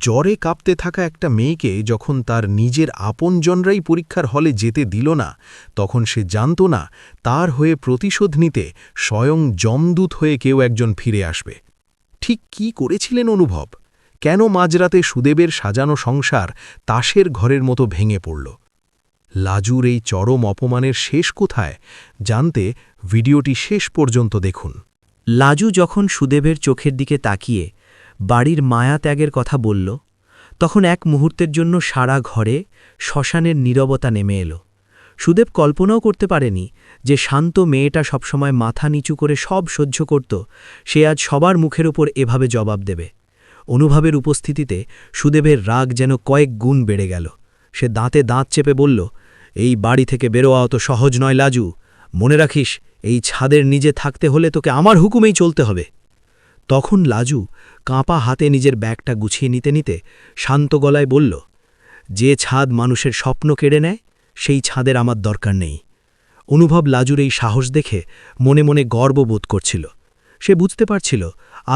জ্বরে কাঁপতে থাকা একটা মেয়েকে যখন তার নিজের আপনজনরাই পরীক্ষার হলে যেতে দিল না, তখন সে জানত না তার হয়ে প্রতিশোধ নিতে স্বয়ং যমদূত হয়ে কেউ একজন ফিরে আসবে। ঠিক কি করেছিলেন অনুভব? কেন মাঝরাতে সুদেবের সাজানো সংসার তাসের ঘরের মতো ভেঙে পড়ল? লাজুর এই চরম অপমানের শেষ কোথায় জানতে ভিডিওটি শেষ পর্যন্ত দেখুন। লাজু যখন সুদেবের চোখের দিকে তাকিয়ে বাড়ির মায়া ত্যাগের কথা বলল, তখন এক মুহূর্তের জন্য সারা ঘরে শ্মশানের নীরবতা নেমে এলো। সুদেব কল্পনাও করতে পারেনি যে শান্ত মেয়েটা সবসময় মাথা নিচু করে সব সহ্য করত, সে আজ সবার মুখের ওপর এভাবে জবাব দেবে। অনুভবের উপস্থিতিতে সুদেবের রাগ যেন কয়েক গুণ বেড়ে গেল। সে দাঁতে দাঁত চেপে বলল, এই বাড়ি থেকে বেরোয়া অত সহজ নয় লাজু। মনে রাখিস, এই ছাদের নিজে থাকতে হলে তোকে আমার হুকুমেই চলতে হবে। তখন লাজু কাঁপা হাতে নিজের ব্যাগটা গুছিয়ে নিতে নিতে শান্ত গলায় বলল, যে ছাদ মানুষের স্বপ্ন কেড়ে নেয়, সেই ছাদের আমার দরকার নেই। অনুভব লাজুর এই সাহস দেখে মনে মনে গর্ববোধ করছিল। সে বুঝতে পারছিল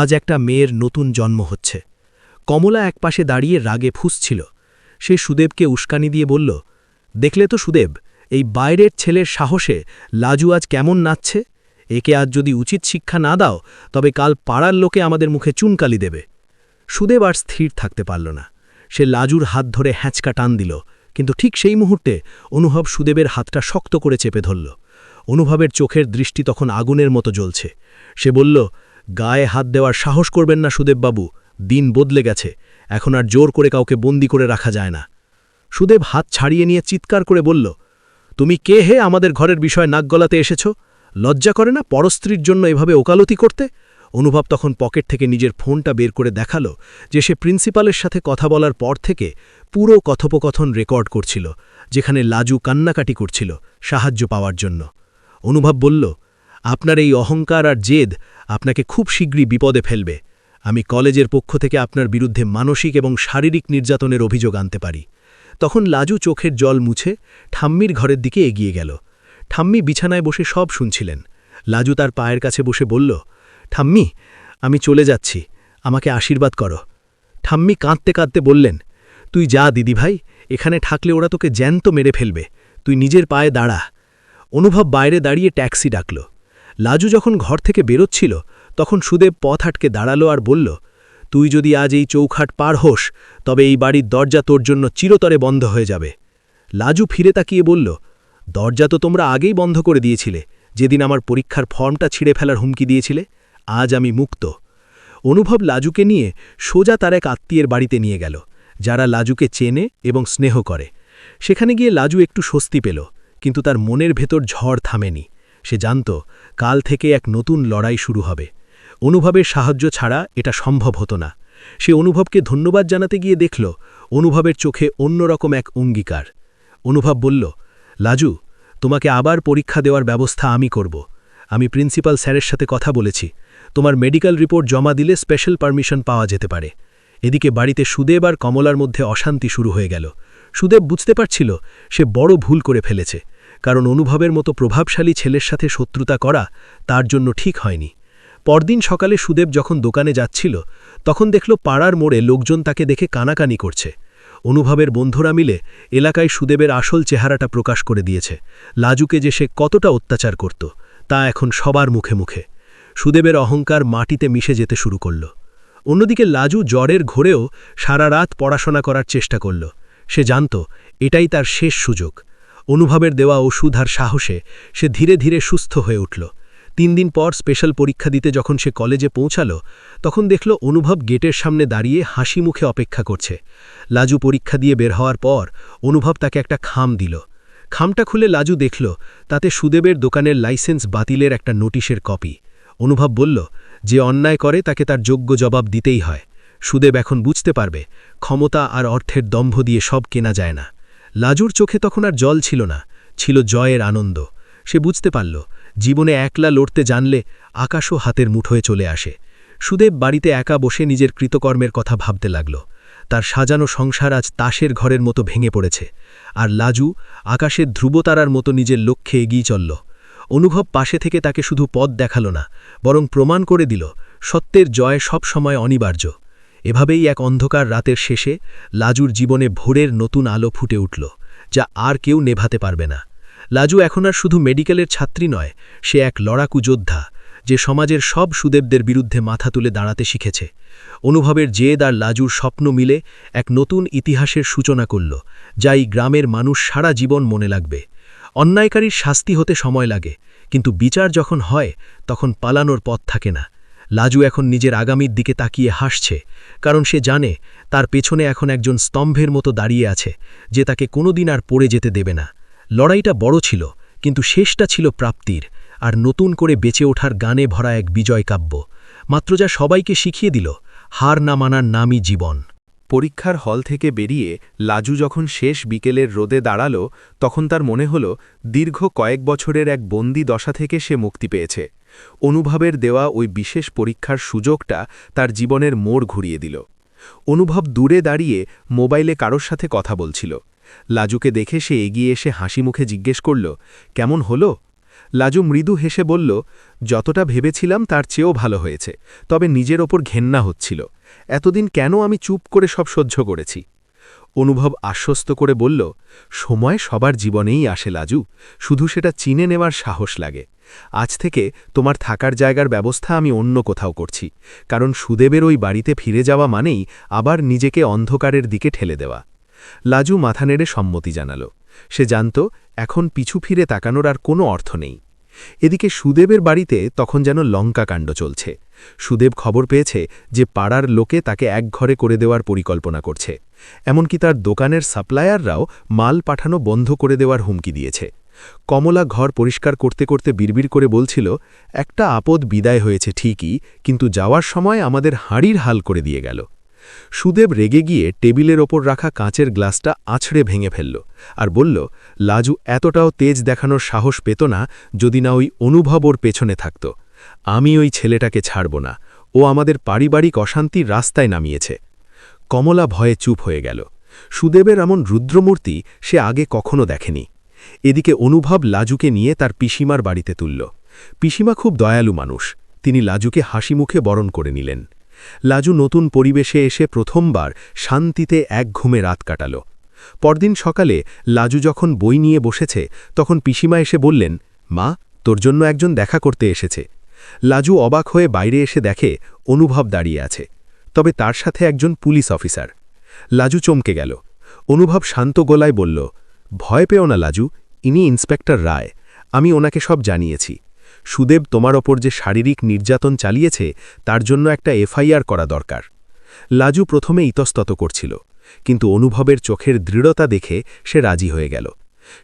আজ একটা মেয়ের নতুন জন্ম হচ্ছে। কমলা একপাশে দাঁড়িয়ে রাগে ফুঁসছিল। সে সুদেবকে উস্কানি দিয়ে বলল, দেখলে তো সুদেব, এই বাইরের ছেলের সাহসে লাজু আজ কেমন নাচছে। একে আজ যদি উচিত শিক্ষা না দাও, তবে কাল পাড়ার লোকে আমাদের মুখে চুনকালি দেবে। সুদেব আর স্থির থাকতে পারল না। সে লাজুর হাত ধরে হ্যাঁচকা টান দিল, কিন্তু ঠিক সেই মুহূর্তে অনুভব সুদেবের হাতটা শক্ত করে চেপে ধরল। অনুভবের চোখের দৃষ্টি তখন আগুনের মতো জ্বলছে। সে বলল, গায়ে হাত দেওয়ার সাহস করবেন না সুদেববাবু। দিন বদলে গেছে, এখন আর জোর করে কাউকে বন্দি করে রাখা যায় না। সুদেব হাত ছাড়িয়ে নিয়ে চিৎকার করে বলল, তুমি কে হে আমাদের ঘরের বিষয়ে নাক গলাতে এসেছ? লজ্জা করে না পরস্ত্রীর জন্য এভাবে ওকালতি করতে? অনুভব তখন পকেট থেকে নিজের ফোনটা বের করে দেখালো যে সে প্রিন্সিপালের সাথে কথা বলার পর থেকে পুরো কথোপকথন রেকর্ড করছিল, যেখানে লাজু কান্নাকাটি করছিল সাহায্য পাওয়ার জন্য। অনুভব বলল, আপনার এই অহংকার আর জেদ আপনাকে খুব শীঘ্রই বিপদে ফেলবে। আমি কলেজের পক্ষ থেকে আপনার বিরুদ্ধে মানসিক এবং শারীরিক নির্যাতনের অভিযোগ আনতে পারি। তখন লাজু চোখের জল মুছে ঠাম্মির ঘরের দিকে এগিয়ে গেল। ঠাম্মি বিছানায় বসে সব শুনছিলেন। লাজু তার পায়ের কাছে বসে বলল, ঠাম্মি, আমি চলে যাচ্ছি, আমাকে আশীর্বাদ করো। ঠাম্মি কাঁদতে কাঁদতে বললেন, তুই যা দিদিভাই, এখানে থাকলে ওরা তোকে জ্যান্ত মেরে ফেলবে, তুই নিজের পায়ে দাঁড়া। অনুভব বাইরে দাঁড়িয়ে ট্যাক্সি ডাকল। লাজু যখন ঘর থেকে বেরোচ্ছিল, তখন সুদেব পথ আটকে দাঁড়ালো আর বলল, তুই যদি আজ এই চৌখাট পার হোস, তবে এই বাড়ির দরজা তোর জন্য চিরতরে বন্ধ হয়ে যাবে। লাজু ফিরে তাকিয়ে বলল, দরজা তো তোমরা আগেই বন্ধ করে দিয়েছিলে, যেদিন আমার পরীক্ষার ফর্মটা ছিঁড়ে ফেলার হুমকি দিয়েছিলে। আজ আমি মুক্ত। অনুভব লাজুকে নিয়ে সোজা তার এক আত্মীয়ের বাড়িতে নিয়ে গেল, যারা লাজুকে চেনে এবং স্নেহ করে। সেখানে গিয়ে লাজু একটু স্বস্তি পেল, কিন্তু তার মনের ভেতর ঝড় থামেনি। সে জানত কাল থেকে এক নতুন লড়াই শুরু হবে। অনুভবের সাহায্য ছাড়া এটা সম্ভব হতো না। সে অনুভবকে ধন্যবাদ জানাতে গিয়ে দেখল অনুভবের চোখে অন্যরকম এক অঙ্গীকার। অনুভব বলল, লাজু, তোমাকে আবার পরীক্ষা দেওয়ার ব্যবস্থা আমি করব। আমি প্রিন্সিপাল স্যারের সাথে কথা বলেছি, তোমার মেডিকেল রিপোর্ট জমা দিলে স্পেশাল পারমিশন পাওয়া যেতে পারে। এদিকে বাড়িতে সুদেব আর কমলার মধ্যে অশান্তি শুরু হয়ে গেল। সুদেব বুঝতে পারছিল সে বড় ভুল করে ফেলেছে, কারণ অনুভবের মতো প্রভাবশালী ছেলের সাথে শত্রুতা করা তার জন্য ঠিক হয়নি। পরদিন সকালে সুদেব যখন দোকানে যাচ্ছিল, তখন দেখল পাড়ার মোড়ে লোকজন তাকে দেখে কানাকানি করছে। অনুভবের বন্ধুরা মিলে এলাকায় সুদেবের আসল চেহারাটা প্রকাশ করে দিয়েছে। লাজুকে যে সে কতটা অত্যাচার করত, তা এখন সবার মুখে মুখে। সুদেবের অহংকার মাটিতে মিশে যেতে শুরু করল। অন্যদিকে লাজু জ্বরের ঘোরেও সারা রাত পড়াশোনা করার চেষ্টা করল। সে জানত এটাই তার শেষ সুযোগ। অনুভবের দেওয়া ওষুধ আর সাহসে সে ধীরে ধীরে সুস্থ হয়ে উঠল। 3 দিন পর স্পেশাল পরীক্ষা দিতে যখন সে কলেজে পৌঁছাল, তখন দেখল অনুভব গেটের সামনে দাঁড়িয়ে হাসি মুখে অপেক্ষা করছে। লাজু পরীক্ষা দিয়ে বের হওয়ার পর অনুভব তাকে একটা খাম দিল। খামটা খুলে লাজু দেখল তাতে সুদেবের দোকানের লাইসেন্স বাতিলের একটা নোটিশের কপি। অনুভব বলল, যে অন্যায় করে তাকে তার যোগ্য জবাব দিতেই হয়। সুদেব এখন বুঝতে পারবে ক্ষমতা আর অর্থের দম্ভ দিয়ে সব কেনা যায় না। লাজুর চোখে তখন আর জল ছিল না, ছিল জয়ের আনন্দ। সে বুঝতে পারল জীবনে একলা লড়তে জানলে আকাশও হাতের মুঠোয় চলে আসে। সুদেব বাড়িতে একা বসে নিজের কৃতকর্মের কথা ভাবতে লাগল। তার সাজানো সংসার আজ তাসের ঘরের মতো ভেঙে পড়েছে, আর লাজু আকাশের ধ্রুবতারার মতো নিজের লক্ষ্যে এগিয়ে চলল। অনুভব পাশে থেকে তাকে শুধু পথ দেখাল না, বরং প্রমাণ করে দিল সত্যের জয় সব সময় অনিবার্য। এভাবেই এক অন্ধকার রাতের শেষে লাজুর জীবনে ভোরের নতুন আলো ফুটে উঠল, যা আর কেউ নেভাতে পারবে না। লাজু এখন আর শুধু মেডিকেলের ছাত্রী নয়, সে এক লড়াকু যোদ্ধা, যে সমাজের সব সুদেবদের বিরুদ্ধে মাথা তুলে দাঁড়াতে শিখেছে। অনুভবের জেদ আর লাজুর স্বপ্ন মিলে এক নতুন ইতিহাসের সূচনা করল, যা এই গ্রামের মানুষ সারা জীবন মনে লাগবে। অন্যায়কারীর শাস্তি হতে সময় লাগে, কিন্তু বিচার যখন হয় তখন পালানোর পথ থাকে না। লাজু এখন নিজের আগামীর দিকে তাকিয়ে হাসছে, কারণ সে জানে তার পেছনে এখন একজন স্তম্ভের মতো দাঁড়িয়ে আছে, যে তাকে কোনোদিন আর পড়ে যেতে দেবে না। লড়াইটা বড় ছিল, কিন্তু শেষটা ছিল প্রাপ্তির, আর নতুন করে বেঁচে ওঠার গানে ভরা এক বিজয় কাব্য, মাত্র যা সবাইকে শিখিয়ে দিল হার না মানার নামই জীবন। পরীক্ষার হল থেকে বেরিয়ে লাজু যখন শেষ বিকেলের রোদে দাঁড়াল, তখন তার মনে হল দীর্ঘ কয়েক বছরের এক বন্দি দশা থেকে সে মুক্তি পেয়েছে। অনুভবের দেওয়া ওই বিশেষ পরীক্ষার সুযোগটা তার জীবনের মোড় ঘুরিয়ে দিল। অনুভব দূরে দাঁড়িয়ে মোবাইলে কারোর সাথে কথা বলছিল। লাজুকে দেখে সে এগিয়ে এসে হাসি মুখে জিজ্ঞেস করল, কেমন হলো? লাজু মৃদু হেসে বলল, যতটা ভেবেছিলাম তার চেয়েও ভালো হয়েছে, তবে নিজের ওপর ঘেন্না হচ্ছিল। এতদিন কেন আমি চুপ করে সব সহ্য করেছি? অনুভব আশ্বস্ত করে বলল, সময় সবার জীবনেই আসে লাজু, শুধু সেটা চিনে নেওয়ার সাহস লাগে। আজ থেকে তোমার থাকার জায়গার ব্যবস্থা আমি অন্য কোথাও করছি, কারণ সুদেবের ওই বাড়িতে ফিরে যাওয়া মানেই আবার নিজেকে অন্ধকারের দিকে ঠেলে দেওয়া। লাজু মাথা নেড়ে সম্মতি জানাল। সে জানত এখন পিছু ফিরে তাকানোর আর কোনো অর্থ নেই। এদিকে সুদেবের বাড়িতে তখন যেন লঙ্কাকাণ্ড চলছে। সুদেব খবর পেয়েছে যে পাড়ার লোকে তাকে একঘরে করে দেওয়ার পরিকল্পনা করছে, এমনকি তার দোকানের সাপ্লায়াররাও মাল পাঠানো বন্ধ করে দেওয়ার হুমকি দিয়েছে। কমলা ঘর পরিষ্কার করতে করতে বিড়বিড় করে বলছিল, একটা আপদ বিদায় হয়েছে ঠিকই, কিন্তু যাওয়ার সময় আমাদের হাঁড়ির হাল করে দিয়ে গেল। সুদেব রেগে গিয়ে টেবিলের ওপর রাখা কাঁচের গ্লাসটা আছড়ে ভেঙে ফেলল আর বলল, লাজু এতটাও তেজ দেখানোর সাহস পেত না যদি না ওই অনুভব ওর পেছনে থাকত। আমি ওই ছেলেটাকে ছাড়ব না, ও আমাদের পারিবারিক অশান্তির রাস্তায় নামিয়েছে। কমলা ভয়ে চুপ হয়ে গেল। সুদেবের এমন রুদ্রমূর্তি সে আগে কখনো দেখেনি। এদিকে অনুভব লাজুকে নিয়ে তার পিসিমার বাড়িতে তুলল। পিসিমা খুব দয়ালু মানুষ, তিনি লাজুকে হাসি মুখে বরণ করে নিলেন। লাজু নতুন পরিবেশে এসে প্রথমবার শান্তিতে এক ঘুমে রাত কাটাল। পরদিন সকালে লাজু যখন বই নিয়ে বসেছে, তখন পিসিমা এসে বললেন, মা, তোর জন্য একজন দেখা করতে এসেছে। লাজু অবাক হয়ে বাইরে এসে দেখে অনুভব দাঁড়িয়ে আছে, তবে তার সাথে একজন পুলিশ অফিসার। লাজু চমকে গেল। অনুভব শান্ত গলায় বলল, ভয় পেও না লাজু, ইনি ইন্সপেক্টর রায়, আমি ওনাকে সব জানিয়েছি। সুদেব তোমার ওপর যে শারীরিক নির্যাতন চালিয়েছে তার জন্য একটা এফআইআর করা দরকার। লাজু প্রথমে ইতস্তত করছিল, কিন্তু অনুভবের চোখের দৃঢ়তা দেখে সে রাজি হয়ে গেল।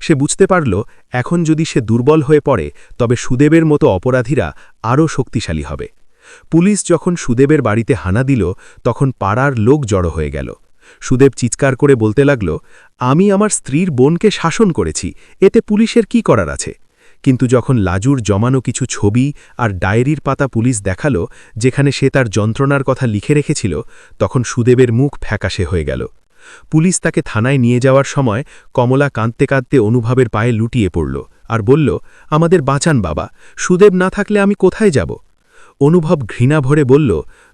সে বুঝতে পারল এখন যদি সে দুর্বল হয়ে পড়ে তবে সুদেবের মতো অপরাধীরা আরও শক্তিশালী হবে। পুলিশ যখন সুদেবের বাড়িতে হানা দিল তখন পাড়ার লোক জড়ো হয়ে গেল। সুদেব চিৎকার করে বলতে লাগল, আমি আমার স্ত্রীর বোনকে শাসন করেছি, এতে পুলিশের কি করার আছে? কিন্তু যখন লাজুর জমানো কিছু ছবি আর ডায়েরির পাতা পুলিশ দেখাল, যেখানে সে তার যন্ত্রণার কথা লিখে রেখেছিল, তখন সুদেবের মুখ ফ্যাকাশে হয়ে গেল। পুলিশ তাকে থানায় নিয়ে যাওয়ার সময় কমলা কাঁদতে কাঁদতে অনুভবের পায়ে লুটিয়ে পড়ল আর বলল, আমাদের বাঁচান বাবা, সুদেব না থাকলে আমি কোথায় যাব? অনুভব ঘৃণা ভরে বলল,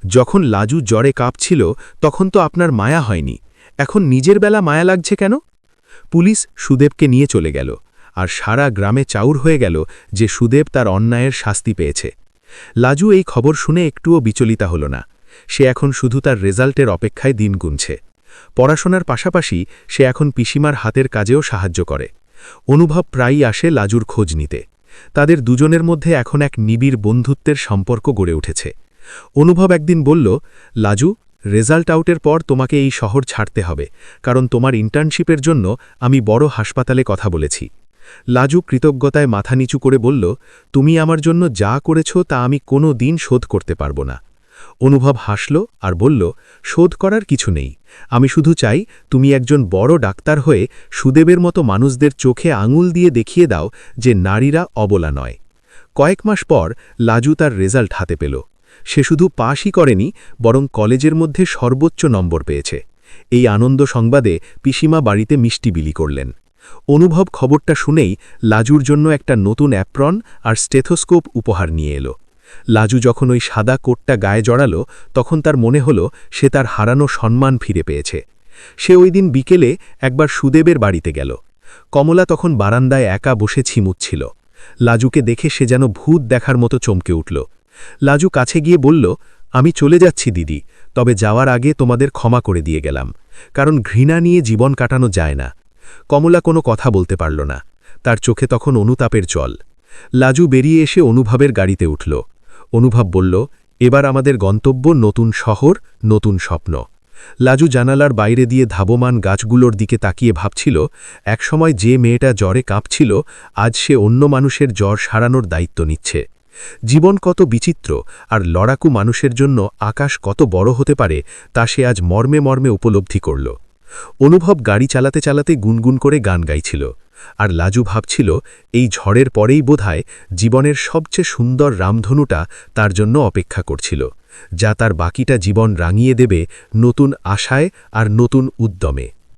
যখন লাজু জ্বরে কাঁপছিল তখন তো আপনার মায়া হয়নি, এখন নিজের বেলা মায়া লাগছে কেন? পুলিশ সুদেবকে নিয়ে চলে গেল, আর সারা গ্রামে চাউর হয়ে গেল যে সুদেব তার অন্যায়ের শাস্তি পেয়েছে। লাজু এই খবর শুনে একটুও বিচলিতা হল না। সে এখন শুধু তার রেজাল্টের অপেক্ষায় দিন গুনছে। পড়াশোনার পাশাপাশি সে এখন পিসিমার হাতের কাজেও সাহায্য করে। অনুভব প্রায়ই আসে লাজুর খোঁজ নিতে। তাদের দুজনের মধ্যে এখন এক নিবিড় বন্ধুত্বের সম্পর্ক গড়ে উঠেছে। অনুভব একদিন বলল, লাজু, রেজাল্ট আউটের পর তোমাকে এই শহর ছাড়তে হবে, কারণ তোমার ইন্টার্নশিপের জন্য আমি বড় হাসপাতালে কথা বলেছি। লাজু কৃতজ্ঞতায় মাথা নিচু করে বলল, তুমি আমার জন্য যা করেছ তা আমি কোনো দিন শোধ করতে পারব না। অনুভব হাসল আর বলল, শোধ করার কিছু নেই, আমি শুধু চাই তুমি একজন বড় ডাক্তার হয়ে সুদেবের মতো মানুষদের চোখে আঙুল দিয়ে দেখিয়ে দাও যে নারীরা অবলা নয়। কয়েক মাস পর লাজু তার রেজাল্ট হাতে পেল। সে শুধু পাশই করেনি, বরং কলেজের মধ্যে সর্বোচ্চ নম্বর পেয়েছে। এই আনন্দ সংবাদে পিসিমা বাড়িতে মিষ্টি বিলি করলেন। অনুভব খবরটা শুনেই লাজুর জন্য একটা নতুন অ্যাপ্রন আর স্টেথোস্কোপ উপহার নিয়ে এলো। লাজু যখন ওই সাদা কোটটা গায়ে জড়ালো তখন তার মনে হল সে তার হারানো সম্মান ফিরে পেয়েছে। সে ওই দিন বিকেলে একবার সুদেবের বাড়িতে গেল। কমলা তখন বারান্দায় একা বসে ছিমুচ্ছিল। লাজুকে দেখে সে যেন ভূত দেখার মতো চমকে উঠল। লাজু কাছে গিয়ে বলল, আমি চলে যাচ্ছি দিদি, তবে যাওয়ার আগে তোমাদের ক্ষমা করে দিয়ে গেলাম, কারণ ঘৃণা নিয়ে জীবন কাটানো যায় না। কমলা কোনো কথা বলতে পারল না, তার চোখে তখন অনুতাপের জল। লাজু বেরিয়ে এসে অনুভবের গাড়িতে উঠল। অনুভব বলল, এবার আমাদের গন্তব্য নতুন শহর, নতুন স্বপ্ন। লাজু জানালার বাইরে দিয়ে ধাবমান গাছগুলোর দিকে তাকিয়ে ভাবছিল, একসময় যে মেয়েটা জ্বরে কাঁপছিল আজ সে অন্য মানুষের জ্বর সারানোর দায়িত্ব নিচ্ছে। জীবন কত বিচিত্র, আর লড়াকু মানুষের জন্য আকাশ কত বড় হতে পারে তা সে আজ মর্মে মর্মে উপলব্ধি করল। অনুভব গাড়ি চালাতে চালাতে গুনগুন করে গান গাইছিল, আর লাজু ভাবছিল এই ঝড়ের পরেই বোধহয় জীবনের সবচেয়ে সুন্দর রামধনুটা তার জন্য অপেক্ষা করছিল, যা তার বাকিটা জীবন রাঙিয়ে দেবে নতুন আশায় আর নতুন উদ্যমে।